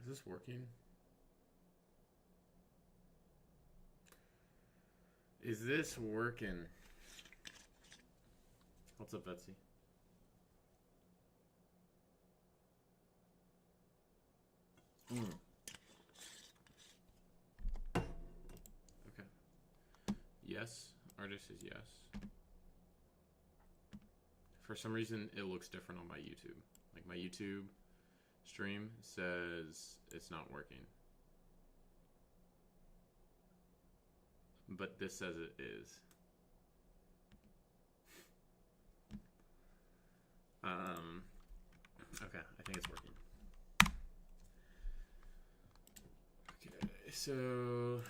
this working? Is this working? What's up, Betsy? Mm. Okay. Yes. Artist is yes. For some reason, it looks different on my YouTube. Like my YouTube stream says it's not working. But this says it is. Okay, I think it's working. Okay, so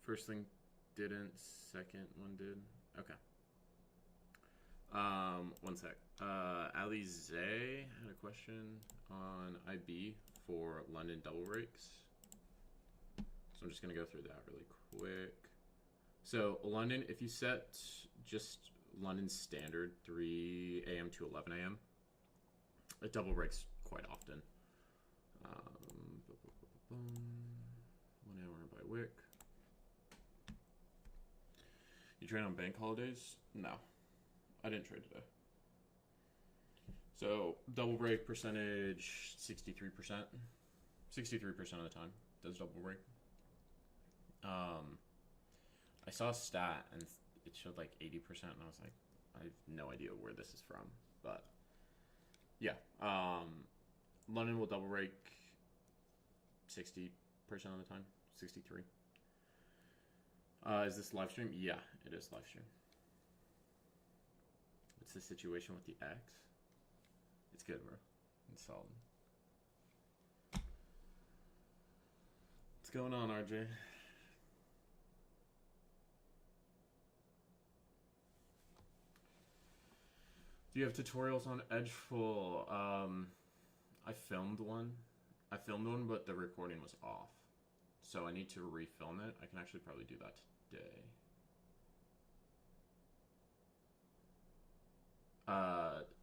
first thing didn't, second one did. Okay. One sec. Ali Zay had a question on IB for London double breaks. So I'm just gonna go through that really quick. So London, if you set just London standard 3 a.m. to 11 a.m., it double breaks quite often. 1 hour by Wick. You trade on bank holidays? No, I didn't trade today. So double break percentage 63%. 63% of the time does double break. I saw a stat and it showed like 80%, and I was like, I have no idea where this is from, but yeah. London will double break 60% of the time, 63. Is this live stream? Yeah, it is live stream. What's the situation with the X? It's good, bro. It's solid. What's going on, RJ? Do you have tutorials on Edgeful? I filmed one. But the recording was off. So I need to refilm it. I can actually probably do that today.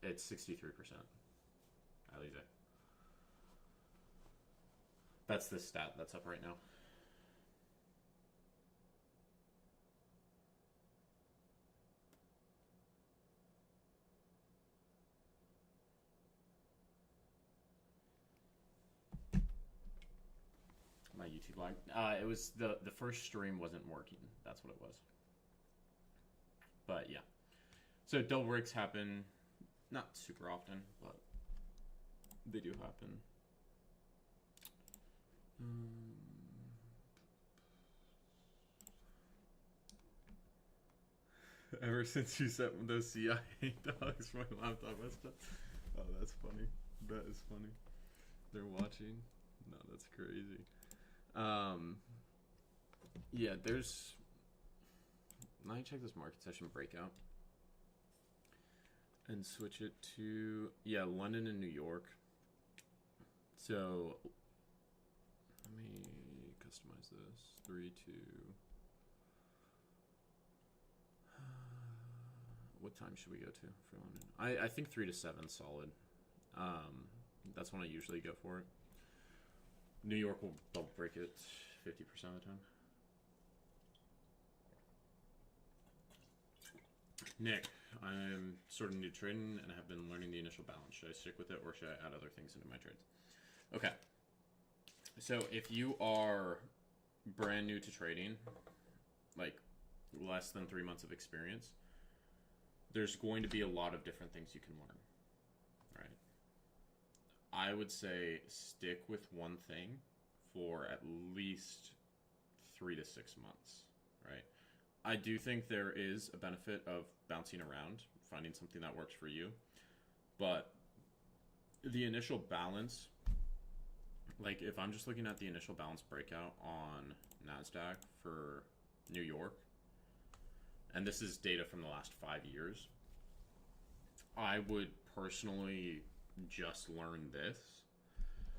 It's 63%. Alize. That's the stat that's up right now. My YouTube live. It was the first stream wasn't working. That's what it was. But yeah. So double breaks happen not super often, but they do happen. Ever since you sent those CIA dogs, my laptop messed up. Oh, that's funny. That is funny. They're watching. No, that's crazy. Yeah, there's. Now you check this market session breakout and switch it to London and New York. So let me customize this. 3 2. What time should we go to for London? I think 3 to 7 solid. That's when I usually go for it. New York will double break it 50% of the time. Nick, I'm sort of new to trading and have been learning the initial balance. Should I stick with it or should I add other things into my trades? Okay. So if you are brand new to trading, like less than 3 months of experience, there's going to be a lot of different things you can learn, right? I would say stick with one thing for at least 3 to 6 months, right? I do think there is a benefit of bouncing around, finding something that works for you. But the initial balance, like if I'm just looking at the initial balance breakout on NASDAQ for New York, and this is data from the last 5 years, I would personally just learn this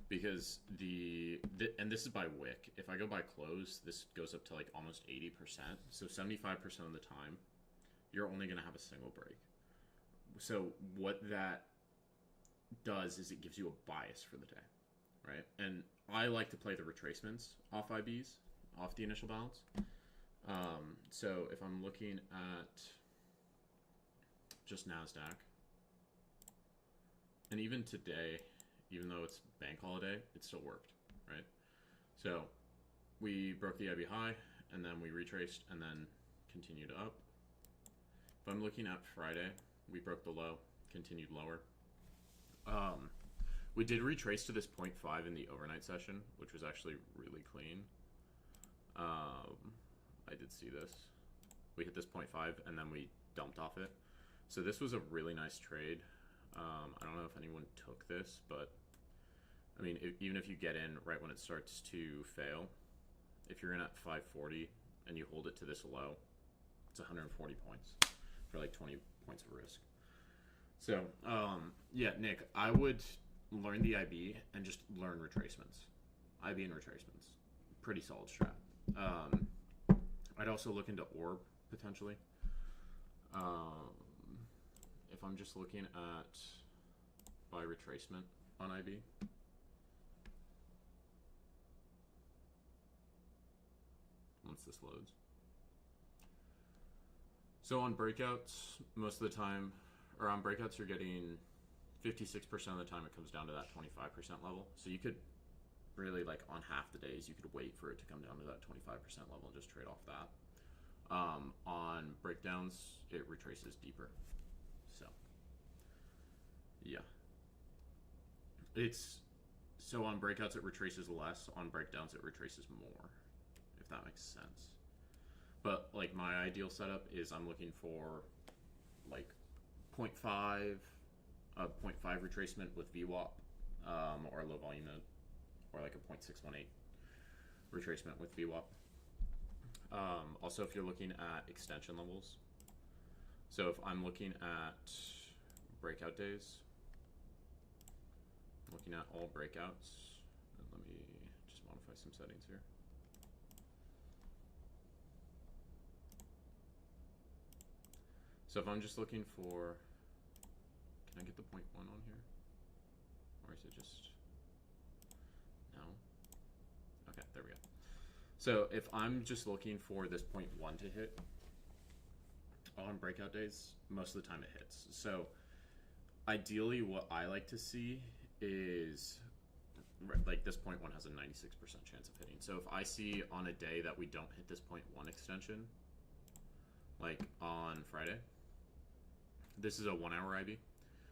because and this is by wick. If I go by close, this goes up to like almost 80%. So 75% of the time, you're only going to have a single break. So what that does is it gives you a bias for the day, right? And I like to play the retracements off IBs, off the initial balance. So if I'm looking at just NASDAQ, and even today, even though it's bank holiday, it still worked, right? So we broke the IB high, and then we retraced, and then continued up. If I'm looking at Friday, we broke the low, continued lower. We did retrace to this 0.5 in the overnight session, which was actually really clean. I did see this. We hit this 0.5, and then we dumped off it. So this was a really nice trade. I don't know if anyone took this, but I mean, even if you get in right when it starts to fail, if you're in at 540 and you hold it to this low, it's 140 points for like 20 points of risk. So, yeah, Nick, I would learn the IB and just learn retracements. IB and retracements. Pretty solid strat. I'd also look into orb, potentially. If I'm just looking at buy retracement on IB. Once this loads. So on breakouts, most of the time, or on breakouts, you're getting 56% of the time it comes down to that 25% level. So you could really, like, on half the days, you could wait for it to come down to that 25% level and just trade off that. On breakdowns, it retraces deeper. So, yeah. So on breakouts, it retraces less. On breakdowns, it retraces more, if that makes sense. But, like, my ideal setup is I'm looking for, like, 0.5 retracement with VWAP, or a low volume node, or like a 0.618 retracement with VWAP. Also, if you're looking at extension levels, so if I'm looking at breakout days, I'm looking at all breakouts, and let me just modify some settings here. So if I'm just looking for, can I get the 0.1 on here? Or is it just, no? Okay, there we go. So if I'm just looking for this 0.1 to hit on breakout days, most of the time it hits. So ideally what I like to see is, like, this 0.1 has a 96% chance of hitting. So if I see on a day that we don't hit this 0.1 extension, like on Friday, this is a 1 hour IB.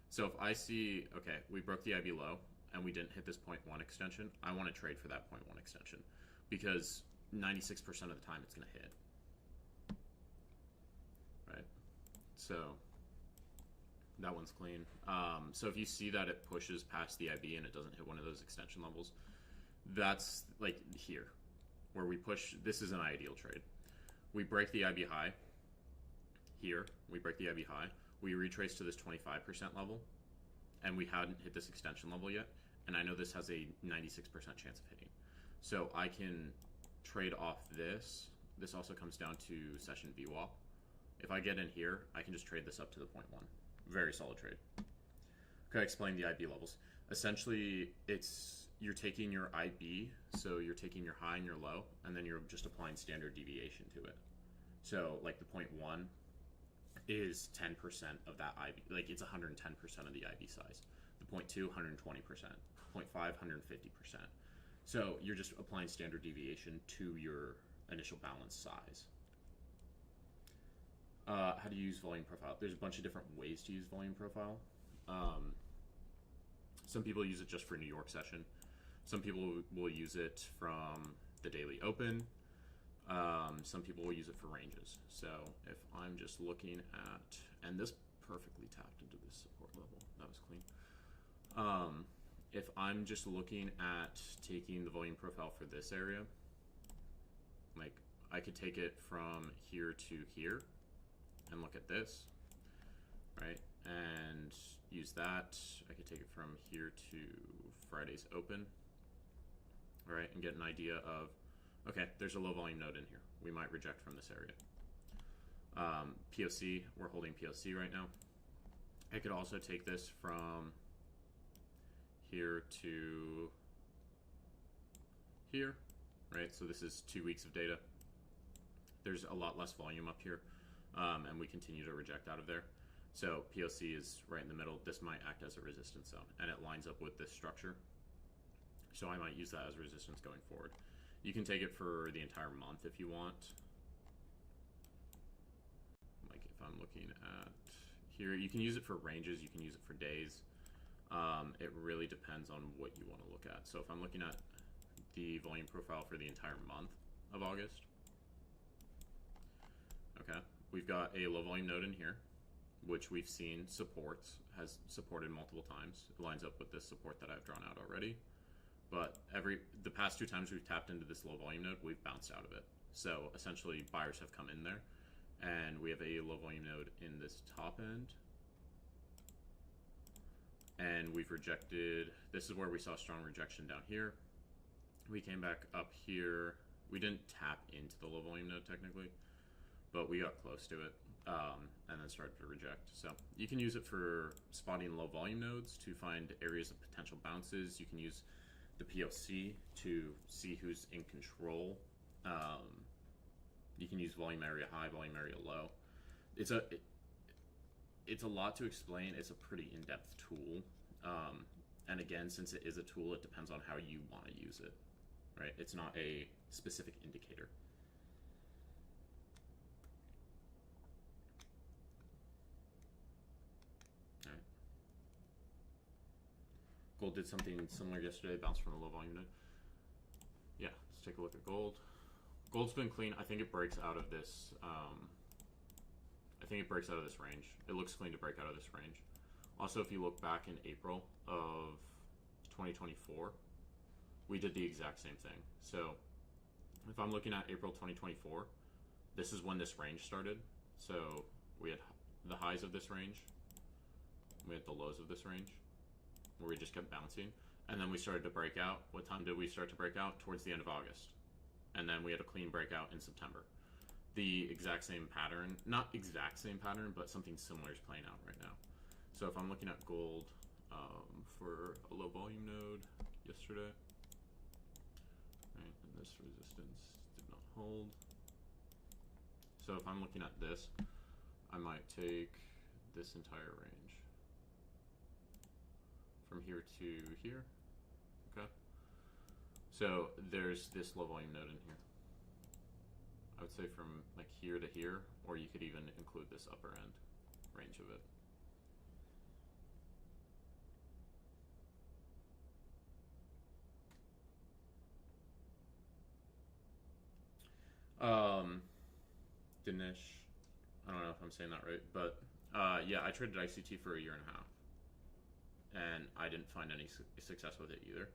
So if I see, okay, we broke the IB low and we didn't hit this 0.1 extension, I want to trade for that 0.1 extension because 96% of the time it's going to hit. Right? So that one's clean. So if you see that it pushes past the IB and it doesn't hit one of those extension levels, that's like here where we push. This is an ideal trade. We break the IB high here. We break the IB high. We retrace to this 25% level, and we hadn't hit this extension level yet, and I know this has a 96% chance of hitting. So I can trade off this. This also comes down to session VWAP. If I get in here, I can just trade this up to the 0.1. Very solid trade. Okay, explain the IB levels. Essentially, you're taking your IB, so you're taking your high and your low, and then you're just applying standard deviation to it. So, like, the 0.1 is 10% of that IB. Like, it's 110% of the IB size. The 0.2, 120%. 0.5, 150%. So you're just applying standard deviation to your initial balance size. How do you use volume profile? There's a bunch of different ways to use volume profile. Some people use it just for New York session. Some people will use it from the daily open. Some people will use it for ranges. So if I'm just looking at, and this perfectly tapped into this support level, that was clean. If I'm just looking at taking the volume profile for this area, like I could take it from here to here and look at this, right? And use that. I could take it from here to Friday's open, right? And get an idea of, okay, there's a low volume node in here. We might reject from this area. POC, we're holding POC right now. I could also take this from here to here, right? So this is 2 weeks of data. There's a lot less volume up here, and we continue to reject out of there. So POC is right in the middle. This might act as a resistance zone, and it lines up with this structure. So I might use that as resistance going forward. You can take it for the entire month if you want. Like if I'm looking at here, you can use it for ranges, you can use it for days. It really depends on what you want to look at. So if I'm looking at the volume profile for the entire month of August, okay, we've got a low volume node in here, which we've seen has supported multiple times. It lines up with this support that I've drawn out already. But the past 2 times we've tapped into this low volume node, we've bounced out of it. So essentially buyers have come in there, and we have a low volume node in this top end. And we've rejected, this is where we saw strong rejection down here. We came back up here. We didn't tap into the low volume node technically, but we got close to it, and then started to reject. So you can use it for spotting low volume nodes to find areas of potential bounces. You can use the POC to see who's in control. You can use volume area high, volume area low. It's a lot to explain. It's a pretty in-depth tool. And again, since it is a tool, it depends on how you want to use it, right? It's not a specific indicator. All right. Gold did something similar yesterday, bounced from a low volume node. Yeah, let's take a look at gold. Gold's been clean. I think it breaks out of this. I think it breaks out of this range. It looks clean to break out of this range. Also, if you look back in April of 2024, we did the exact same thing. So if I'm looking at April 2024, this is when this range started. So we had the highs of this range, we had the lows of this range, where we just kept bouncing. And then we started to break out. What time did we start to break out? Towards the end of August. And then we had a clean breakout in September. The exact same pattern, not exact same pattern, but something similar is playing out right now. So if I'm looking at gold for a low volume node yesterday, right, and this resistance did not hold. So if I'm looking at this, I might take this entire range from here to here, okay? So there's this low volume node in here. I would say from like here to here, or you could even include this upper end range of it. Dinesh, I don't know if I'm saying that right, but yeah, I traded ICT for 1.5 years, and I didn't find any success with it either.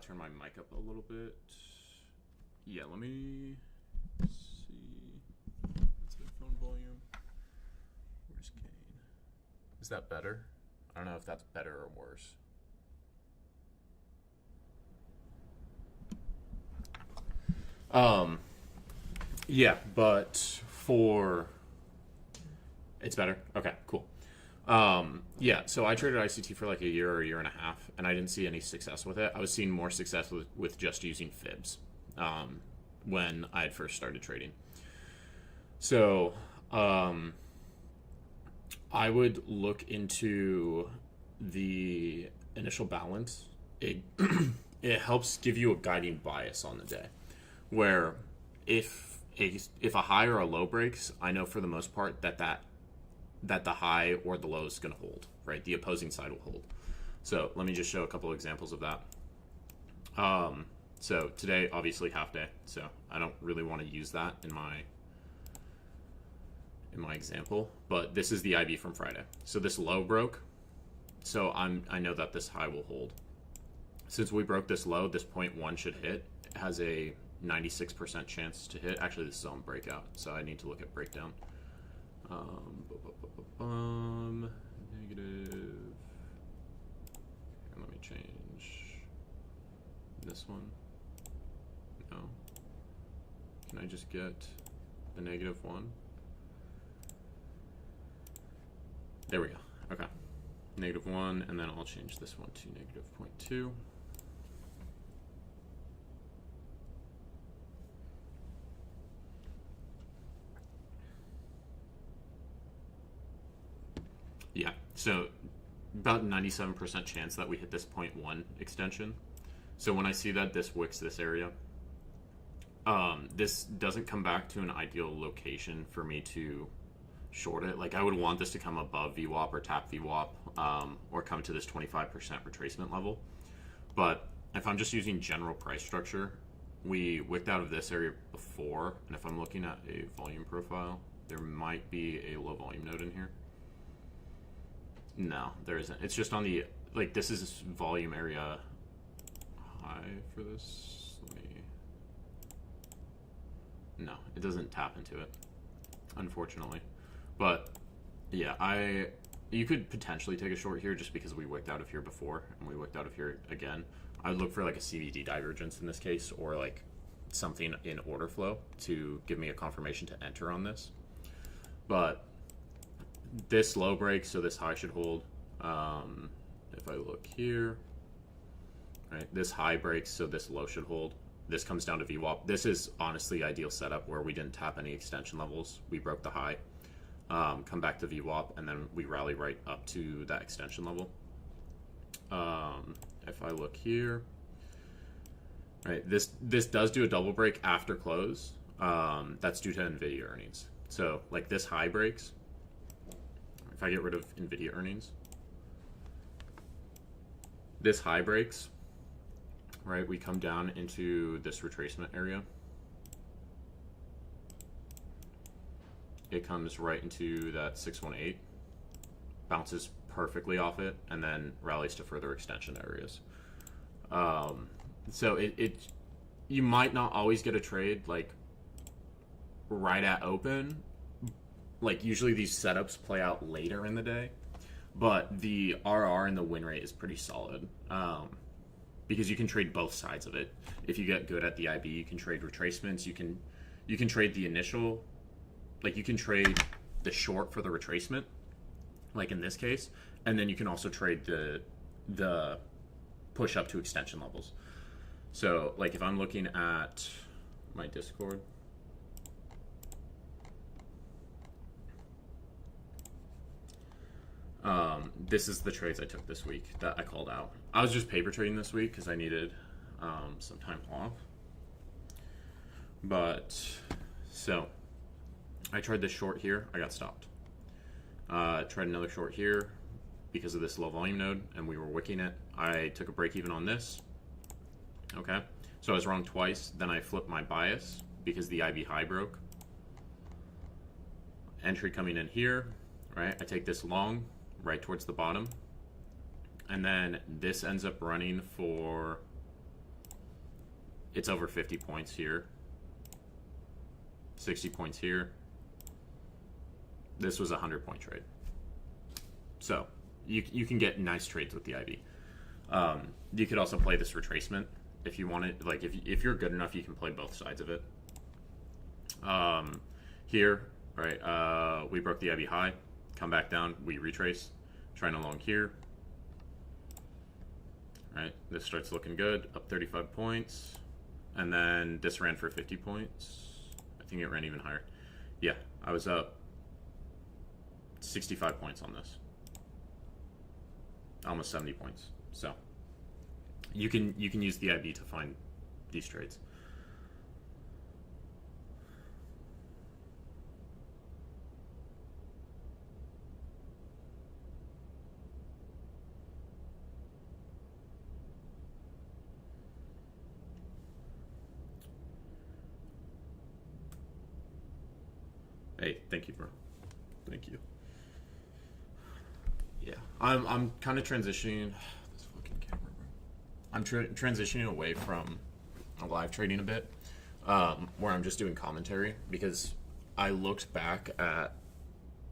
Turn my mic up a little bit. Yeah, let me see. That's headphone volume. Where's Kane? Is that better? I don't know if that's better or worse. Yeah, but for it's better. Okay, cool. Yeah, so I traded ICT for like 1 year or 1.5 years, and I didn't see any success with it. I was seeing more success with just using fibs when I had first started trading. So I would look into the initial balance. It it helps give you a guiding bias on the day, where if a high or a low breaks, I know for the most part that the high or the low is going to hold, right? The opposing side will hold. So let me just show a couple examples of that. So today, obviously half day, so I don't really want to use that in my example, but this is the IB from Friday. So this low broke, so I know that this high will hold. Since we broke this low, this 0.1 should hit. It has a 96% chance to hit. Actually, this is on breakout, so I need to look at breakdown. Negative. And let me change this one. No. Can I just get the -1? There we go. Okay. -1, and then I'll change this one to -0.2. Yeah, so about 97% chance that we hit this 0.1 extension. So when I see that this wicks this area, this doesn't come back to an ideal location for me to short it. Like, I would want this to come above VWAP or tap VWAP, or come to this 25% retracement level. But if I'm just using general price structure, we wicked out of this area before, and if I'm looking at a volume profile, there might be a low volume node in here. No, there isn't. It's just on the, like, this is volume area high for this. No, it doesn't tap into it, unfortunately. But yeah, you could potentially take a short here just because we wicked out of here before and we wicked out of here again. I would look for like a CVD divergence in this case, or like something in order flow to give me a confirmation to enter on this. But this low breaks, so this high should hold. If I look here, right, this high breaks, so this low should hold. This comes down to VWAP. This is honestly ideal setup where we didn't tap any extension levels. We broke the high, come back to VWAP, and then we rally right up to that extension level. If I look here, right, this does do a double break after close. That's due to NVIDIA earnings. So like this high breaks. If I get rid of NVIDIA earnings, this high breaks, right? We come down into this retracement area. It comes right into that 618, bounces perfectly off it, and then rallies to further extension areas. So you might not always get a trade like right at open. Like, usually these setups play out later in the day, but the RR and the win rate is pretty solid, because you can trade both sides of it. If you get good at the IB, you can trade retracements. You can trade the initial, like you can trade the short for the retracement, like in this case, and then you can also trade the push up to extension levels. So like if I'm looking at my Discord, this is the trades I took this week that I called out. I was just paper trading this week because I needed some time off. But so I tried this short here, I got stopped. Tried another short here because of this low volume node, and we were wicking it. I took a break even on this. Okay, so I was wrong twice. Then I flipped my bias because the IB high broke. Entry coming in here, right? I take this long right towards the bottom, and then this ends up running for, it's over 50 points here, 60 points here. This was a 100-point trade. So you can get nice trades with the IB. You could also play this retracement if you want it. Like if you're good enough, you can play both sides of it. Here, right, we broke the IB high, come back down, we retrace, trying along here. Right, this starts looking good, up 35 points, and then this ran for 50 points. I think it ran even higher. Yeah, I was up 65 points on this, almost 70 points. So you can use the IB to find these trades. Hey, thank you, bro. Thank you. Yeah, I'm kind of transitioning. This fucking camera, bro. I'm transitioning away from live trading a bit, where I'm just doing commentary, because I looked back at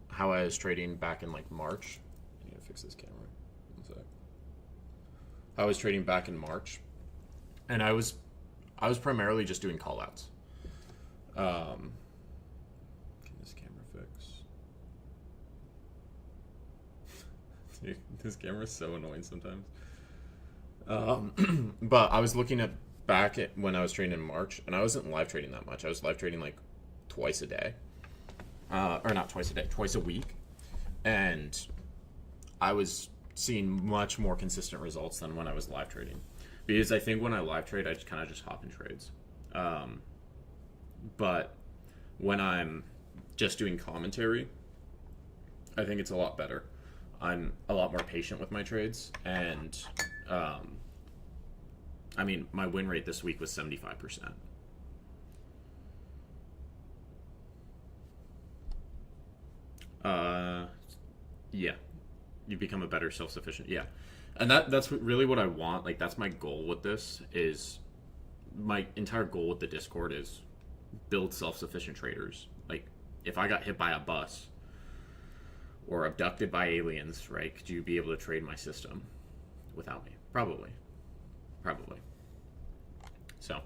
how I was trading back in like March. I need to fix this camera. One sec. I was trading back in March, and I was primarily just doing call outs. His camera's so annoying sometimes. But I was looking at back at when I was trading in March, and I wasn't live trading that much. I was live trading like twice a day, or not twice a day, twice a week, and I was seeing much more consistent results than when I was live trading. Because I think when I live trade, I just kind of just hop in trades. But when I'm just doing commentary, I think it's a lot better. I'm a lot more patient with my trades, and I mean, my win rate this week was 75%. Yeah, you become a better self-sufficient. Yeah, and that's really what I want. Like, that's my goal with this. Is my entire goal with the Discord is build self-sufficient traders. Like, if I got hit by a bus or abducted by aliens, right? Could you be able to trade my system without me? Probably. So,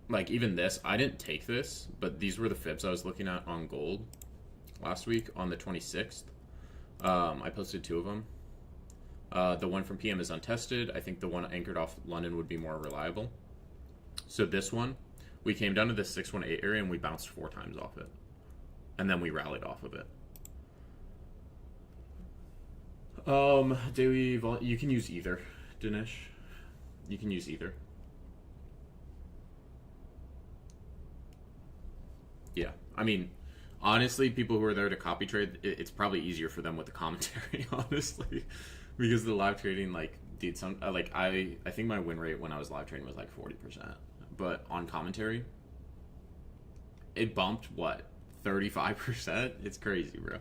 like, even this, I didn't take this, but these were the fibs I was looking at on gold last week on the 26th. I posted 2 of them. The one from PM is untested. I think the one anchored off London would be more reliable. So this one, we came down to the 618 area and we bounced 4 times off it. And then we rallied off of it. Daily vol, you can use either, Dinesh. You can use either. Yeah, I mean, honestly, people who are there to copy trade, it's probably easier for them with the commentary, honestly, because the live trading, like, dude, I think my win rate when I was live trading was like 40%, but on commentary, it bumped what, 35%? It's crazy, bro.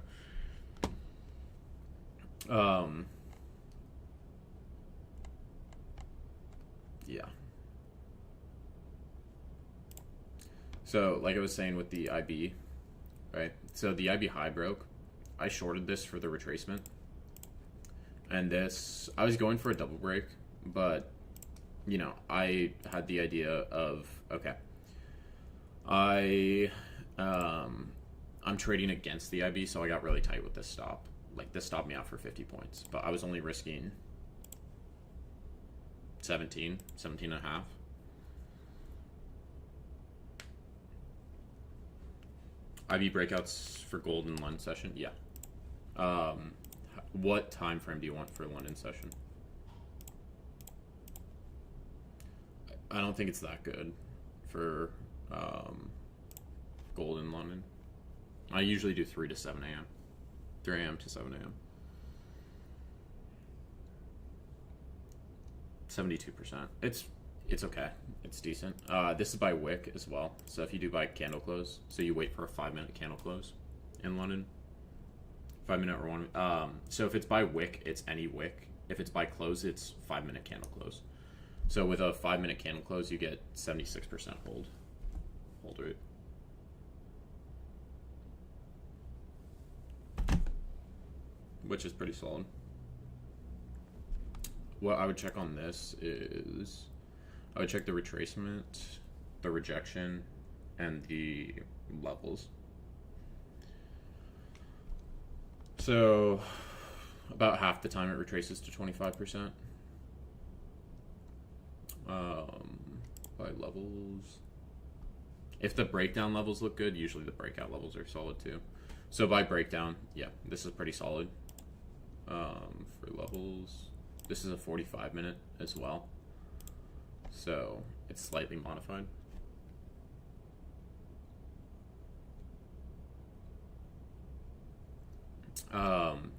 Yeah. So, like I was saying with the IB, right? So the IB high broke. I shorted this for the retracement. And this, I was going for a double break, but, you know, I had the idea of, okay, I'm trading against the IB, so I got really tight with this stop. Like, this stopped me out for 50 points, but I was only risking 17 and a half. IB breakouts for gold in London session? Yeah. What time frame do you want for London session? I don't think it's that good for gold in London. I usually do 3 to 7 a.m. 3 a.m. to 7 a.m. 72%. It's okay. It's decent. This is by wick as well. So if you do by candle close, so you wait for a 5-minute candle close in London. 5-minute or 1. So if it's by wick, it's any wick. If it's by close, it's 5-minute candle close. So with a 5-minute candle close, you get 76% hold rate. Which is pretty solid. What I would check on this is I would check the retracement, the rejection, and the levels. So about half the time it retraces to 25%. By levels. If the breakdown levels look good, usually the breakout levels are solid too. So by breakdown, yeah, this is pretty solid. For levels, this is a 45-minute as well. So it's slightly modified. On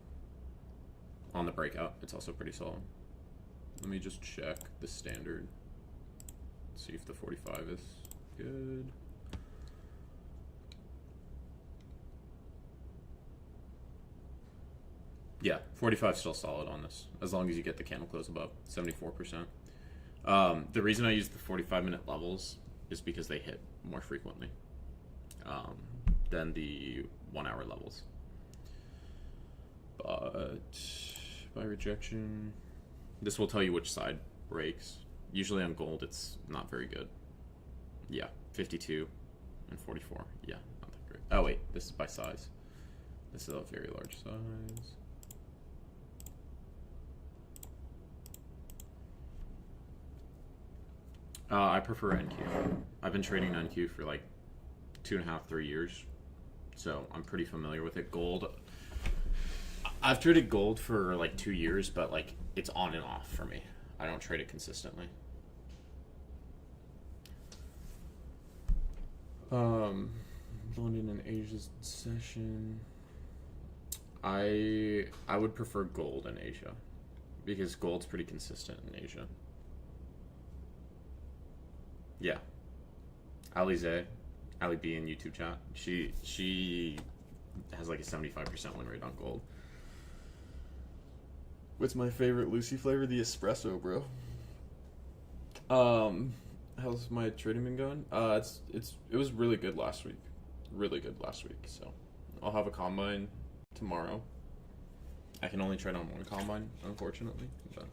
the breakout, it's also pretty solid. Let me just check the standard. See if the 45 is good. Yeah, 45 is still solid on this, as long as you get the candle close above 74%. The reason I use the 45-minute levels is because they hit more frequently than the 1-hour levels. But by rejection, this will tell you which side breaks. Usually on gold, it's not very good. Yeah, 52 and 44. Yeah, not that great. Oh wait, this is by size. This is a very large size. I prefer NQ. I've been trading NQ for like 2.5, 3 years, so I'm pretty familiar with it. Gold, I've traded gold for like 2 years, but like it's on and off for me. I don't trade it consistently. London and Asia's session. I would prefer gold in Asia because gold's pretty consistent in Asia. Yeah, Alize, Ali B in YouTube chat. She has like a 75% win rate on gold. What's my favorite Lucy flavor? The espresso, bro. How's my trading been going? It was really good last week. Really good last week. So I'll have a combine tomorrow. I can only trade on one combine, unfortunately. But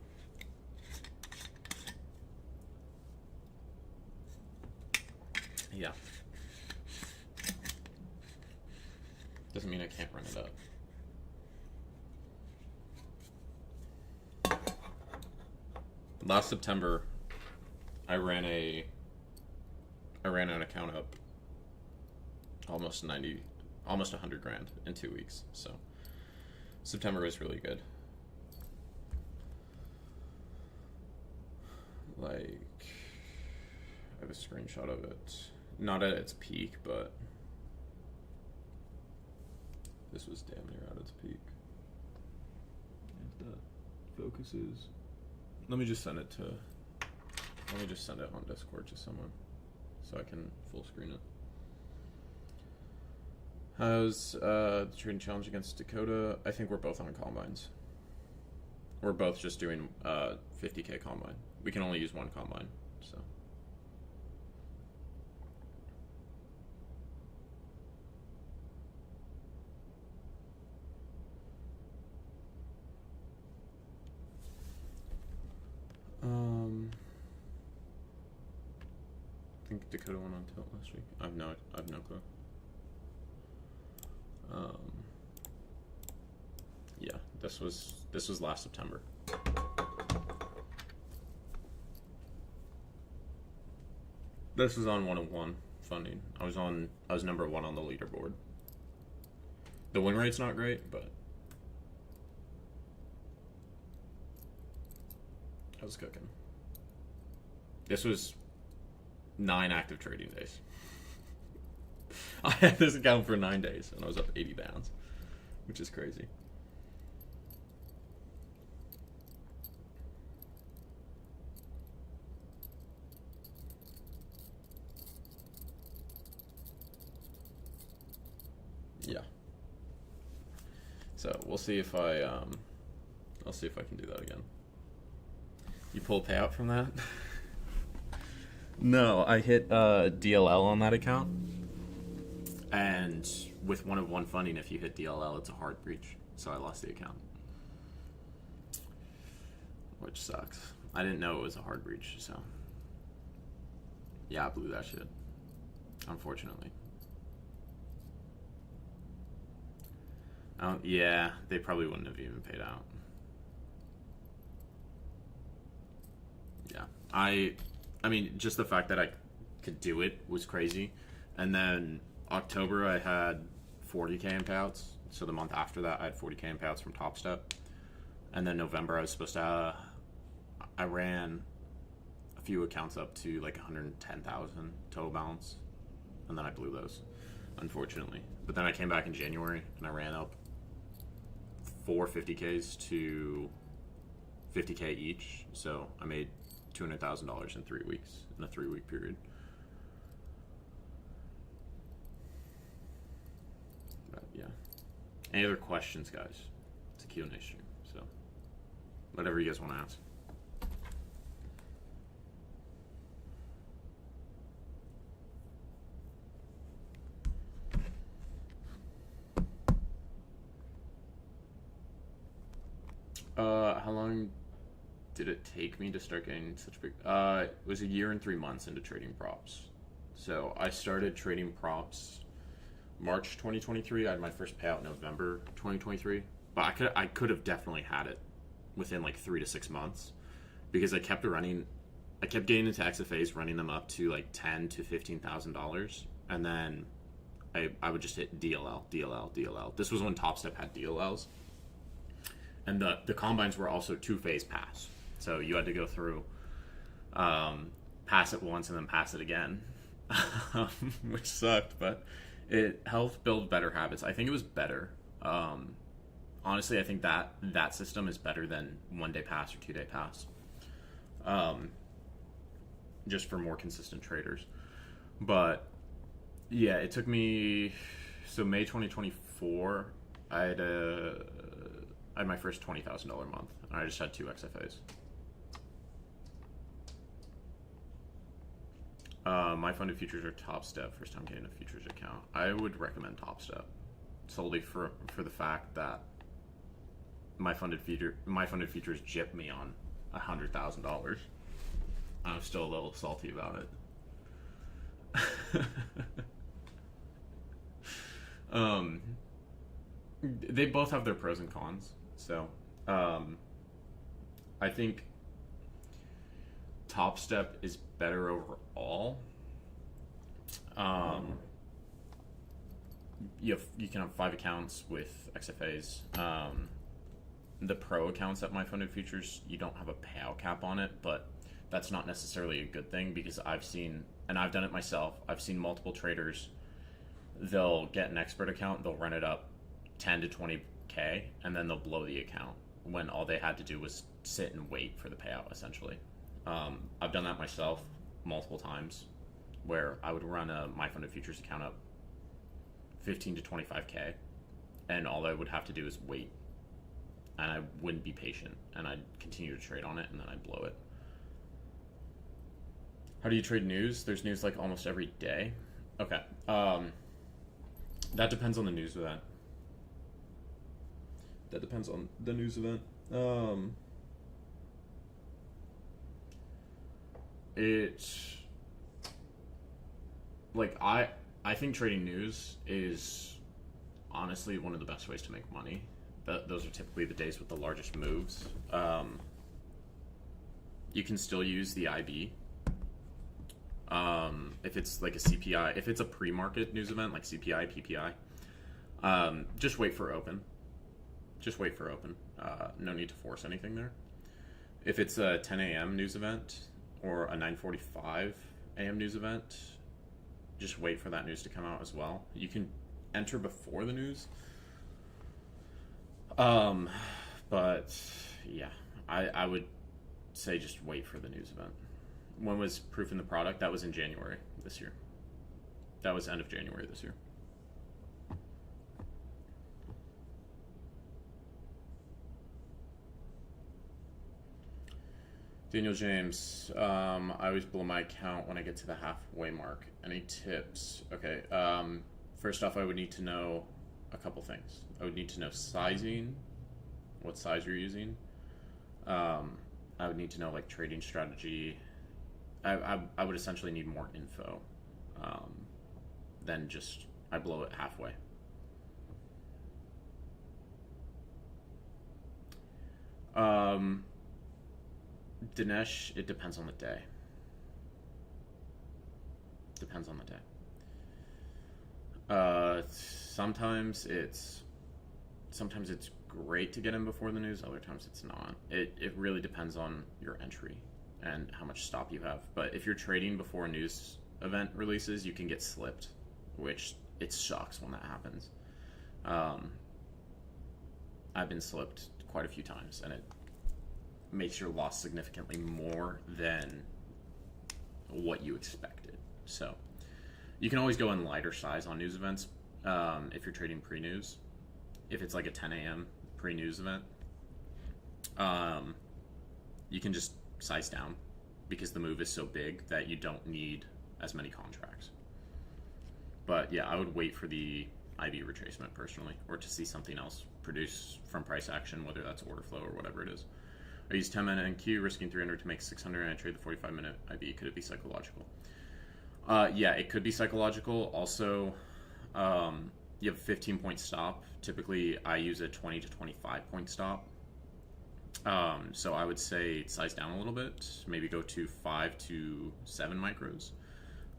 yeah. Doesn't mean I can't run it up. Last September, I ran an account up almost 100 grand in 2 weeks. So September was really good. Like, I have a screenshot of it. Not at its peak, but this was damn near at its peak. If that focuses. Let me just send it on Discord to someone so I can full screen it. How's the trading challenge against Dakota? I think we're both on combines. We're both just doing 50K combine. We can only use one combine, so. I think Dakota went on tilt last week. I've no clue. Yeah, this was last September. This was on 101 funding. I was number 1 on the leaderboard. The win rate's not great, but I was cooking. This was 9 active trading days. I had this account for 9 days, and I was up 80 pounds, which is crazy. Yeah. So we'll see if I'll see if I can do that again. You pull a payout from that? No, I hit DLL on that account. And with 1 funding, if you hit DLL, it's a hard breach. So I lost the account. Which sucks. I didn't know it was a hard breach, so. Yeah, I blew that shit. Unfortunately. Yeah, they probably wouldn't have even paid out. Yeah. I mean, just the fact that I could do it was crazy. And then October, I had 40K in payouts. So the month after that, I had 40K in payouts from Top Step. And then November, I was supposed to, I ran a few accounts up to like 110,000 total balance. And then I blew those, unfortunately. But then I came back in January and I ran up 4 50Ks to 50K each. So I made $200,000 in 3 weeks, in a 3-week period. But yeah. Any other questions, guys? It's a Q&A stream, so whatever you guys want to ask. How long did it take me to start getting such big? It was 1 year and 3 months into trading props. So I started trading props March 2023. I had my first payout November 2023, but I could have definitely had it within like 3 to 6 months because I kept running I kept getting into XFAs, running them up to like $10,000 to $15,000, and then I would just hit DLL, DLL, DLL. This was when Top Step had DLLs, and the combines were also 2-phase pass, so you had to go through, pass it once and then pass it again, which sucked, but it helped build better habits. I think it was better. Honestly, I think that system is better than 1-day pass or 2-day pass. Just for more consistent traders. But yeah, it took me, so May 2024, I had my first $20,000 month, and I just had 2 XFAs. My funded futures are Top Step. First time getting a futures account. I would recommend Top Step solely for the fact that my funded futures gypped me on $100,000. I'm still a little salty about it. They both have their pros and cons. So, I think Top Step is better overall. You can have 5 accounts with XFAs. The pro accounts at My Funded Futures, you don't have a payout cap on it, but that's not necessarily a good thing, because I've seen, and I've done it myself, I've seen multiple traders, they'll get an expert account, they'll run it up 10 to 20K, and then they'll blow the account when all they had to do was sit and wait for the payout, essentially. I've done that myself multiple times, where I would run a My Funded Futures account up 15 to 25K, and all I would have to do is wait, and I wouldn't be patient, and I'd continue to trade on it, and then I'd blow it. How do you trade news? There's news like almost every day. Okay. That depends on the news event. It's like I think trading news is honestly one of the best ways to make money. Those are typically the days with the largest moves. You can still use the IB. If it's like a CPI, if it's a pre-market news event like CPI, PPI, just wait for open. No need to force anything there. If it's a 10 a.m. news event or a 9:45 a.m. news event, just wait for that news to come out as well. You can enter before the news. But yeah, I would say just wait for the news event. When was proofing the product? That was in January this year. That was end of January this year. Daniel James, I always blow my account when I get to the halfway mark. Any tips? Okay, first off, I would need to know a couple things. I would need to know sizing, what size you're using. I would need to know like trading strategy. I would essentially need more info than just I blow it halfway. Dinesh, it depends on the day. Sometimes it's great to get in before the news. Other times it's not. It really depends on your entry and how much stop you have. But if you're trading before a news event releases, you can get slipped, which it sucks when that happens. I've been slipped quite a few times, and it makes your loss significantly more than what you expected. So you can always go in lighter size on news events if you're trading pre-news. If it's like a 10 a.m. pre-news event, you can just size down because the move is so big that you don't need as many contracts. But yeah, I would wait for the IB retracement personally, or to see something else produce from price action, whether that's order flow or whatever it is. I use 10 minute NQ, risking 300 to make 600, and I trade the 45 minute IB. Could it be psychological? Yeah, it could be psychological. Also, you have a 15 point stop. Typically, I use a 20 to 25 point stop. So I would say size down a little bit, maybe go to 5 to 7 micros.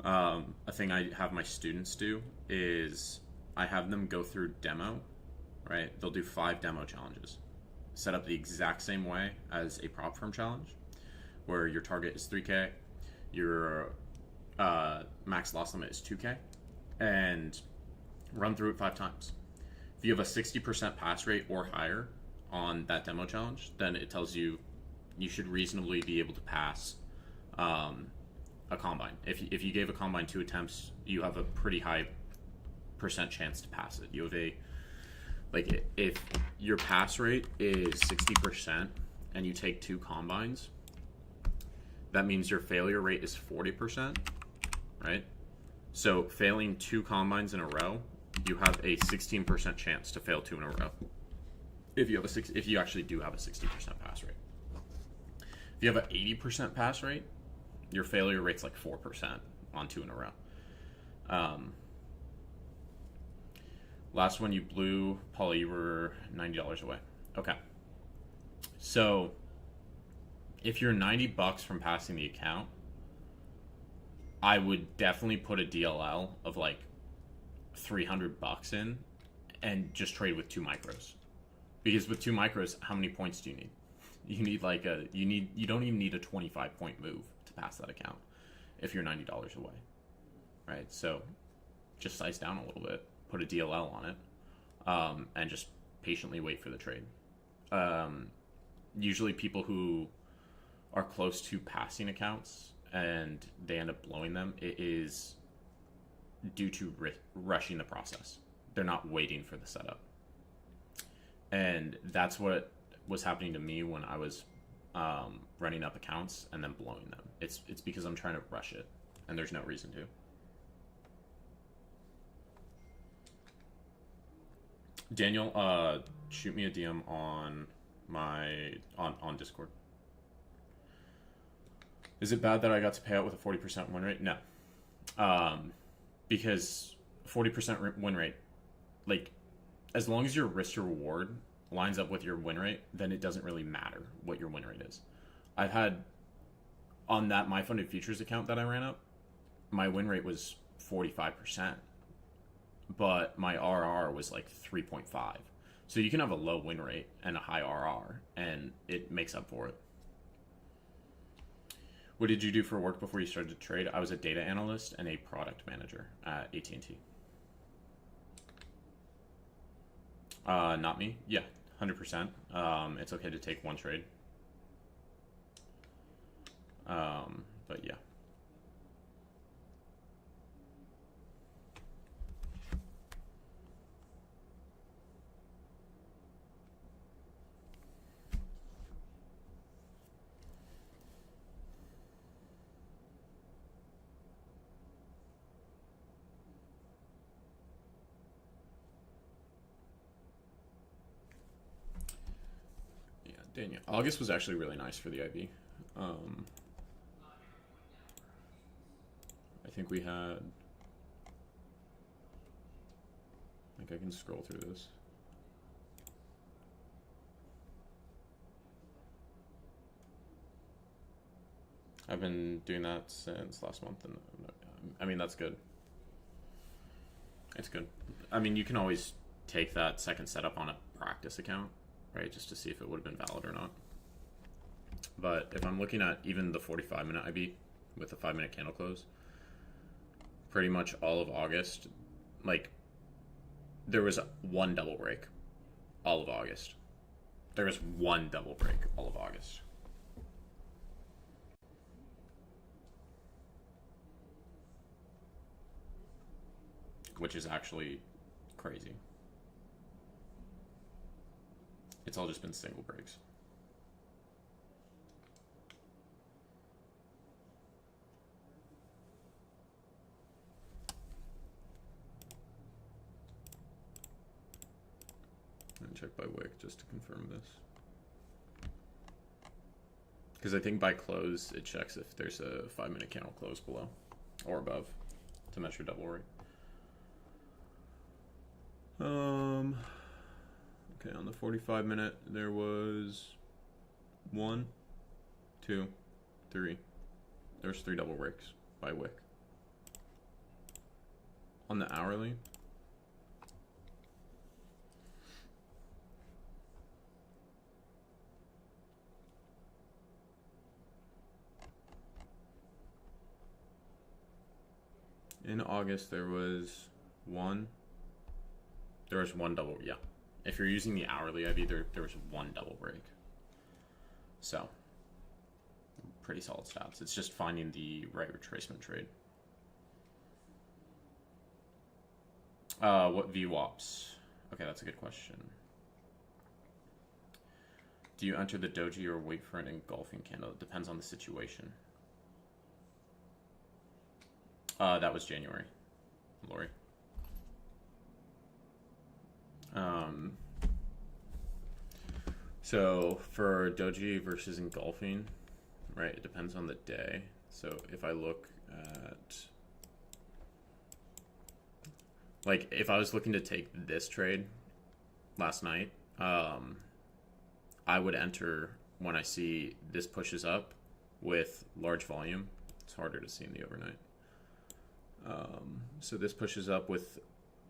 A thing I have my students do is I have them go through demo, right? They'll do 5 demo challenges, set up the exact same way as a prop firm challenge, where your target is 3K, your max loss limit is 2K, and run through it 5 times. If you have a 60% pass rate or higher on that demo challenge, then it tells you you should reasonably be able to pass a combine. If you gave a combine 2 attempts, you have a pretty high percent chance to pass it. You have a, like, if your pass rate is 60% and you take 2 combines, that means your failure rate is 40%, right? So failing 2 combines in a row, you have a 16% chance to fail 2 in a row. If you actually do have a 60% pass rate. If you have an 80% pass rate, your failure rate's like 4% on 2 in a row. Last one you blew, Paula, you were $90 away. Okay. So if you're $90 from passing the account, I would definitely put a DLL of like $300 in and just trade with 2 micros. Because with 2 micros, how many points do you need? You need like you don't even need a 25-point move to pass that account if you're $90 away, right? So just size down a little bit, put a DLL on it, and just patiently wait for the trade. Usually people who are close to passing accounts and they end up blowing them, it is due to rushing the process. They're not waiting for the setup. And that's what was happening to me when I was running up accounts and then blowing them. It's because I'm trying to rush it, and there's no reason to. Daniel, shoot me a DM on on Discord. Is it bad that I got to pay out with a 40% win rate? No, because 40% win rate, like, as long as your risk to reward lines up with your win rate, then it doesn't really matter what your win rate is. I've had, on that My Funded Futures account that I ran up, my win rate was 45%, but my RR was like 3.5. So you can have a low win rate and a high RR, and it makes up for it. What did you do for work before you started to trade? I was a data analyst and a product manager at AT&T. Not me. Yeah, 100%. It's okay to take 1 trade. But yeah. Daniel, August was actually really nice for the IB. I think we had, like, I can scroll through this. I've been doing that since last month, and I mean, that's good. It's good. I mean, you can always take that second setup on a practice account, right, just to see if it would have been valid or not. But if I'm looking at even the 45-minute IB with a 5-minute candle close, pretty much all of August, like, there was 1 double break all of August. There was 1 double break all of August. Which is actually crazy. It's all just been single breaks. And check by wick just to confirm this. Because I think by close, it checks if there's a 5-minute candle close below or above to measure double rate. Okay, on the 45-minute, there was 1, 2, 3. There's 3 double breaks by wick. On the hourly, in August there was one double, yeah. If you're using the hourly IV, there was 1 double break. So, pretty solid stats. It's just finding the right retracement trade. What VWAPs? Okay, that's a good question. Do you enter the doji or wait for an engulfing candle? It depends on the situation. That was January, Lori. So for doji versus engulfing, right, it depends on the day. So if I look at, like, if I was looking to take this trade last night, I would enter when I see this pushes up with large volume. It's harder to see in the overnight. So this pushes up with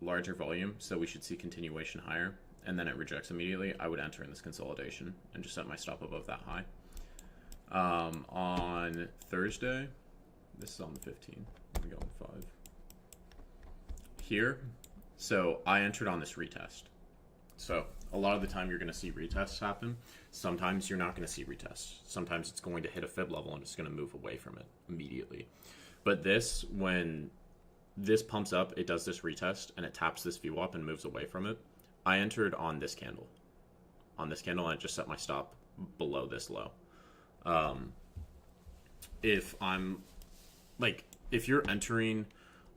larger volume, so we should see continuation higher, and then it rejects immediately. I would enter in this consolidation and just set my stop above that high. On Thursday, this is on the 15th. Let me go on 5. Here, so I entered on this retest. So a lot of the time you're going to see retests happen. Sometimes you're not going to see retests. Sometimes it's going to hit a fib level and it's going to move away from it immediately. But this, when this pumps up, it does this retest and it taps this VWAP and moves away from it. I entered on this candle. On this candle, and I just set my stop below this low. If I'm, like, if you're entering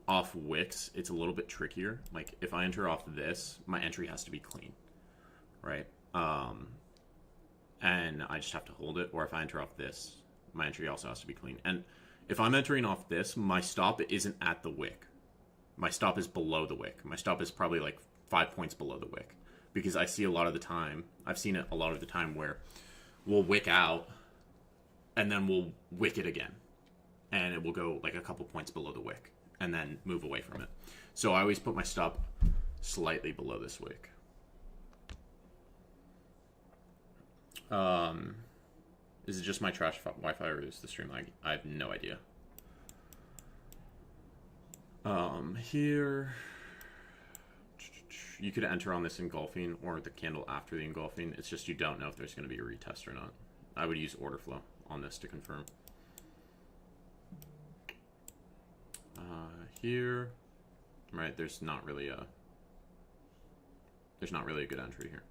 off wicks, it's a little bit trickier. Like, if I enter off this, my entry has to be clean, right? And I just have to hold it. Or if I enter off this, my entry also has to be clean. And if I'm entering off this, my stop isn't at the wick. My stop is below the wick. My stop is probably like 5 points below the wick. Because I see a lot of the time, I've seen it a lot of the time where we'll wick out and then we'll wick it again. And it will go like a couple points below the wick and then move away from it. So I always put my stop slightly below this wick. Is it just my trash Wi-Fi or is the stream lag? I have no idea. Here, you could enter on this engulfing or the candle after the engulfing. It's just you don't know if there's going to be a retest or not. I would use order flow on this to confirm. Here, right, there's not really a good entry here.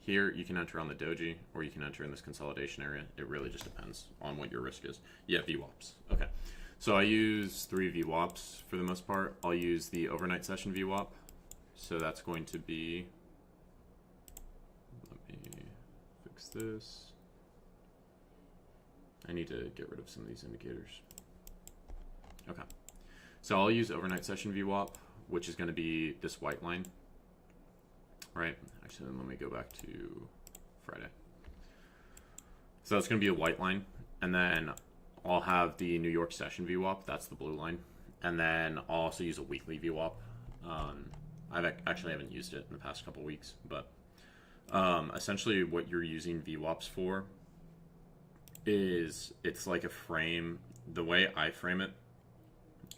Here, you can enter on the doji, or you can enter in this consolidation area. It really just depends on what your risk is. Yeah, VWAPs. Okay. So I use 3 VWAPs for the most part. I'll use the overnight session VWAP. So that's going to be, let me fix this. I need to get rid of some of these indicators. Okay. So I'll use overnight session VWAP, which is going to be this white line. Right. Actually, let me go back to Friday. So that's going to be a white line. And then I'll have the New York session VWAP. That's the blue line. And then I'll also use a weekly VWAP. I actually haven't used it in the past couple weeks. But essentially what you're using VWAPs for is it's like a frame. The way I frame it,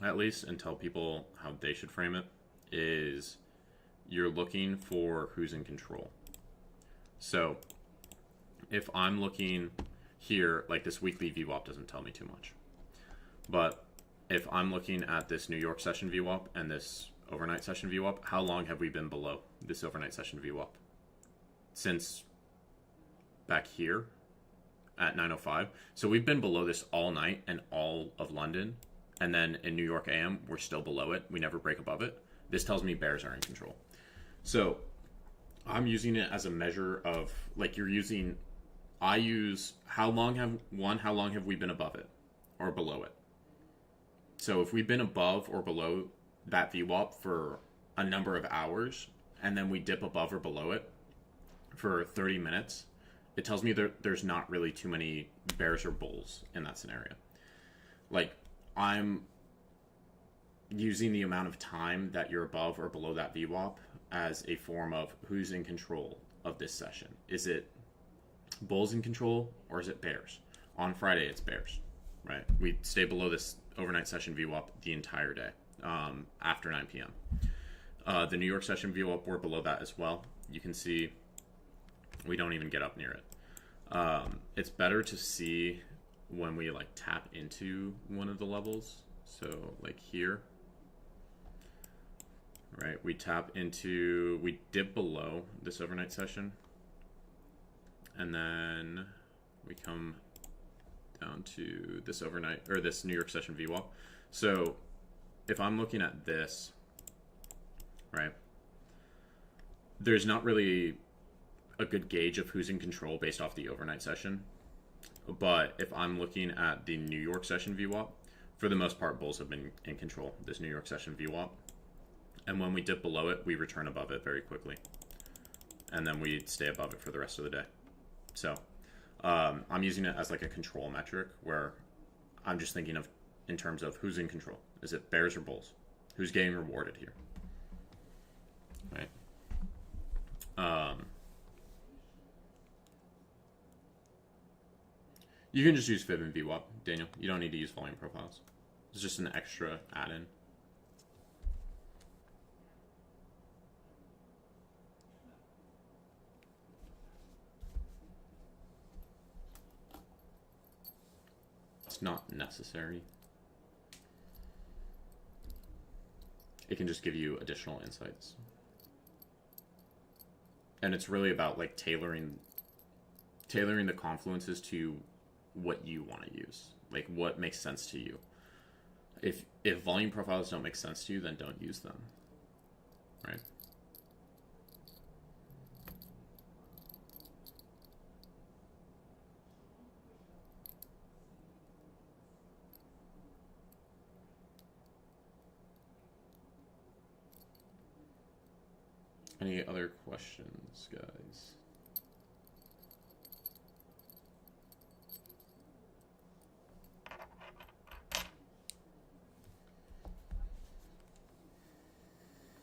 at least, and tell people how they should frame it, is you're looking for who's in control. So if I'm looking here, like this weekly VWAP doesn't tell me too much. But if I'm looking at this New York session VWAP and this overnight session VWAP, how long have we been below this overnight session VWAP? Since back here at 9:05. So we've been below this all night and all of London. And then in New York AM, we're still below it. We never break above it. This tells me bears are in control. So I'm using it as a measure of, like, you're using, I use how long have we been above it or below it? So if we've been above or below that VWAP for a number of hours and then we dip above or below it for 30 minutes, it tells me there's not really too many bears or bulls in that scenario. Like, I'm using the amount of time that you're above or below that VWAP as a form of who's in control of this session. Is it bulls in control, or is it bears? On Friday, it's bears, right? We stay below this overnight session VWAP the entire day, after 9 p.m. The New York session VWAP, we're below that as well. You can see we don't even get up near it. It's better to see when we like tap into one of the levels. So like here, right? We dip below this overnight session, and then we come down to this overnight, or this New York session VWAP. So if I'm looking at this, right, there's not really a good gauge of who's in control based off the overnight session. But if I'm looking at the New York session VWAP, for the most part, bulls have been in control, this New York session VWAP. And when we dip below it, we return above it very quickly. And then we stay above it for the rest of the day. So I'm using it as like a control metric, where I'm just thinking of in terms of who's in control. Is it bears or bulls? Who's getting rewarded here? Right? You can just use Fib and VWAP, Daniel. You don't need to use volume profiles. It's just an extra add-in. It's not necessary. It can just give you additional insights. And it's really about like tailoring the confluences to what you want to use, like what makes sense to you. If volume profiles don't make sense to you, then don't use them, right? Any other questions, guys?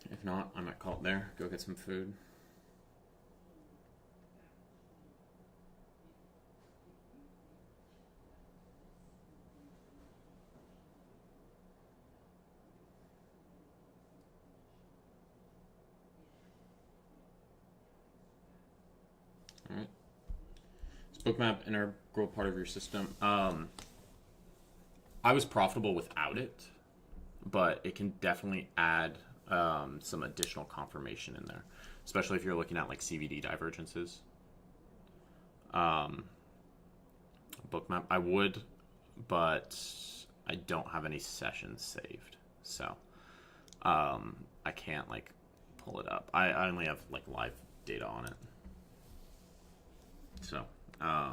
If not, I might call it there. Go get some food. All right. Is Bookmap an integral part of your system? I was profitable without it, but it can definitely add some additional confirmation in there, especially if you're looking at like CVD divergences. Bookmap, I would, but I don't have any sessions saved, so I can't like pull it up. I only have like live data on it, so I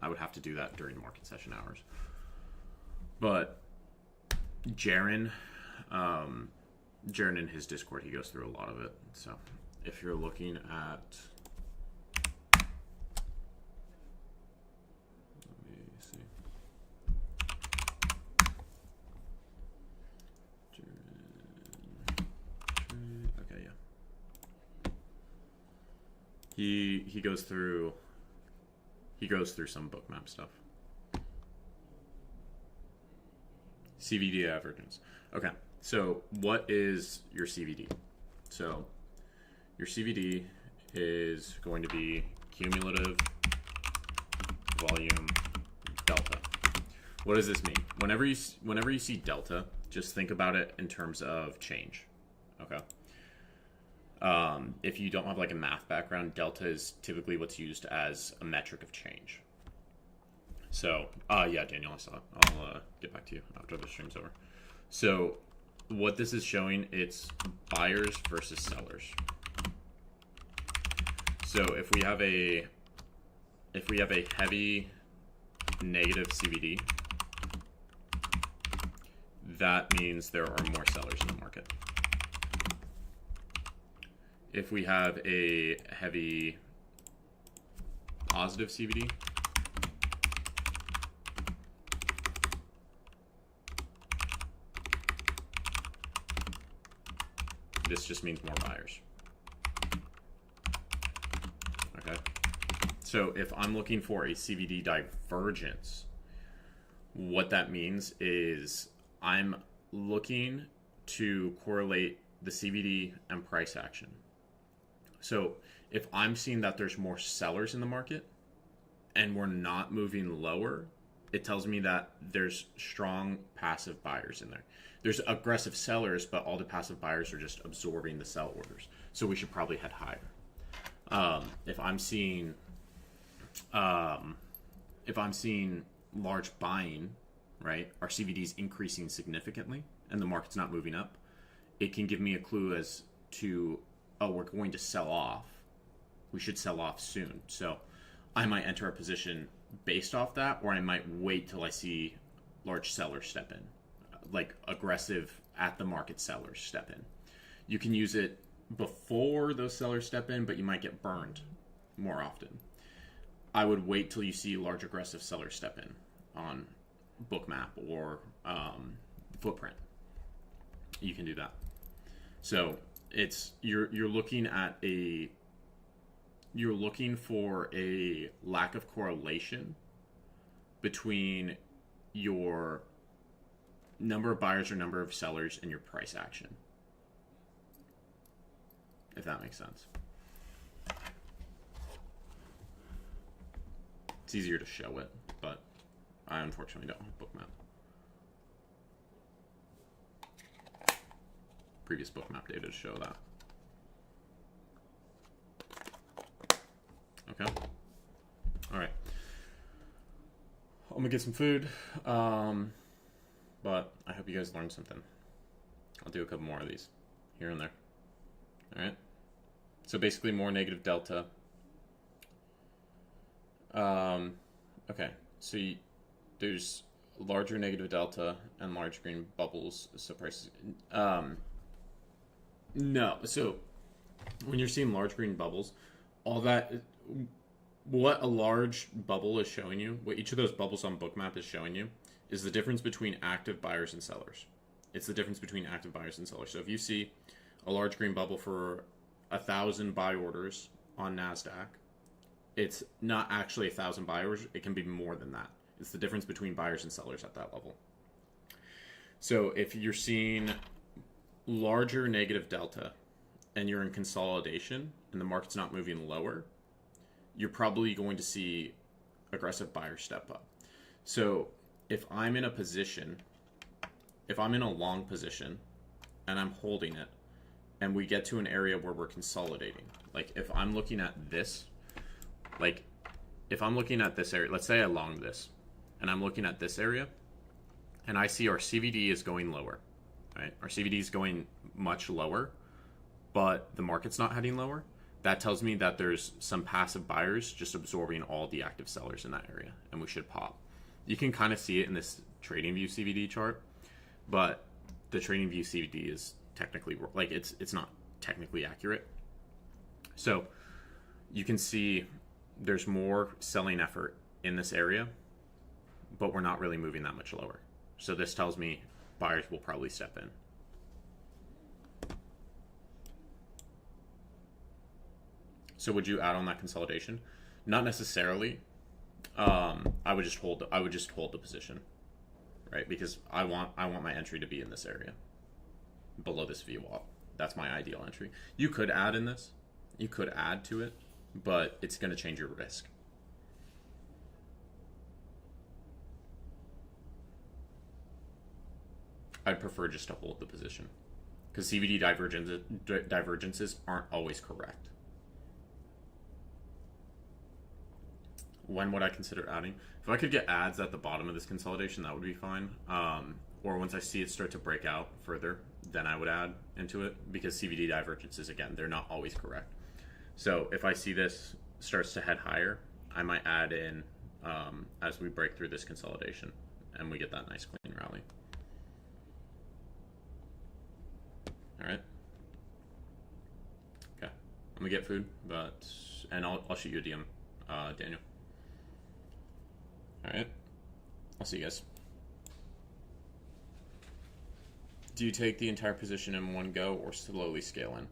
would have to do that during market session hours. But Jaren in his Discord, he goes through a lot of it. So if you're looking at, let me see. Jaren, okay, yeah. He goes through some Bookmap stuff. CVD divergence. Okay. So what is your CVD? So your CVD is going to be cumulative volume delta. What does this mean? Whenever you see delta, just think about it in terms of change. Okay. If you don't have like a math background, delta is typically what's used as a metric of change. So, yeah, Daniel, I saw it. I'll get back to you after the stream's over. So what this is showing, it's buyers versus sellers. So if we have a heavy negative CVD, that means there are more sellers in the market. If we have a heavy positive CVD. This just means more buyers. Okay. So if I'm looking for a CVD divergence, what that means is I'm looking to correlate the CVD and price action. So if I'm seeing that there's more sellers in the market and we're not moving lower, it tells me that there's strong passive buyers in there. There's aggressive sellers, but all the passive buyers are just absorbing the sell orders. So we should probably head higher. If I'm seeing large buying, right, our CVD is increasing significantly and the market's not moving up, it can give me a clue as to, oh, we're going to sell off. We should sell off soon. So I might enter a position based off that, or I might wait till I see large sellers step in, like aggressive at the market sellers step in. You can use it before those sellers step in, but you might get burned more often. I would wait till you see large aggressive sellers step in on Bookmap or Footprint. You can do that. So it's you're looking for a lack of correlation between your number of buyers or number of sellers and your price action, if that makes sense. It's easier to show it, but I unfortunately don't have Bookmap. Previous Bookmap data to show that. Okay. All right. I'm gonna get some food, but I hope you guys learned something. I'll do a couple more of these here and there. All right. So basically, more negative delta. Okay. So there's larger negative delta and large green bubbles. So prices. No. So when you're seeing large green bubbles, all that. What a large bubble is showing you, what each of those bubbles on Bookmap is showing you, is the difference between active buyers and sellers. It's the difference between active buyers and sellers. So if you see a large green bubble for 1,000 buy orders on NASDAQ, it's not actually 1,000 buyers. It can be more than that. It's the difference between buyers and sellers at that level. So if you're seeing larger negative delta and you're in consolidation and the market's not moving lower, you're probably going to see aggressive buyers step up. So if I'm in a position, if I'm in a long position and I'm holding it and we get to an area where we're consolidating, like if I'm looking at this, like if I'm looking at this area, let's say I long this and I'm looking at this area and I see our CVD is going lower, right? Our CVD is going much lower, but the market's not heading lower. That tells me that there's some passive buyers just absorbing all the active sellers in that area, and we should pop. You can kind of see it in this TradingView CVD chart, but the TradingView CVD is technically, like it's not technically accurate. So you can see there's more selling effort in this area, but we're not really moving that much lower. So this tells me buyers will probably step in. So would you add on that consolidation? Not necessarily. I would just hold the position, right? Because I want my entry to be in this area, below this VWAP. That's my ideal entry. You could add in this. You could add to it, but it's going to change your risk. I'd prefer just to hold the position because CVD divergences aren't always correct. When would I consider adding? If I could get ads at the bottom of this consolidation, that would be fine. Or once I see it start to break out further, then I would add into it because CVD divergences, again, they're not always correct. So if I see this starts to head higher, I might add in as we break through this consolidation and we get that nice clean rally. All right. Okay. I'm gonna get food, and I'll shoot you a DM Daniel. All right. I'll see you guys. Do you take the entire position in one go or slowly scale in?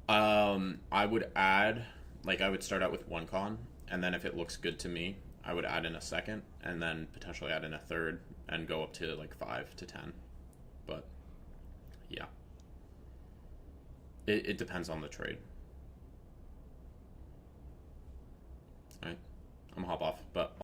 I would add, like, I would start out with one con, and then if it looks good to me, I would add in a second, and then potentially add in a third, and go up to like 5 to 10. But yeah, it depends on the trade. All right, I'm gonna hop off, but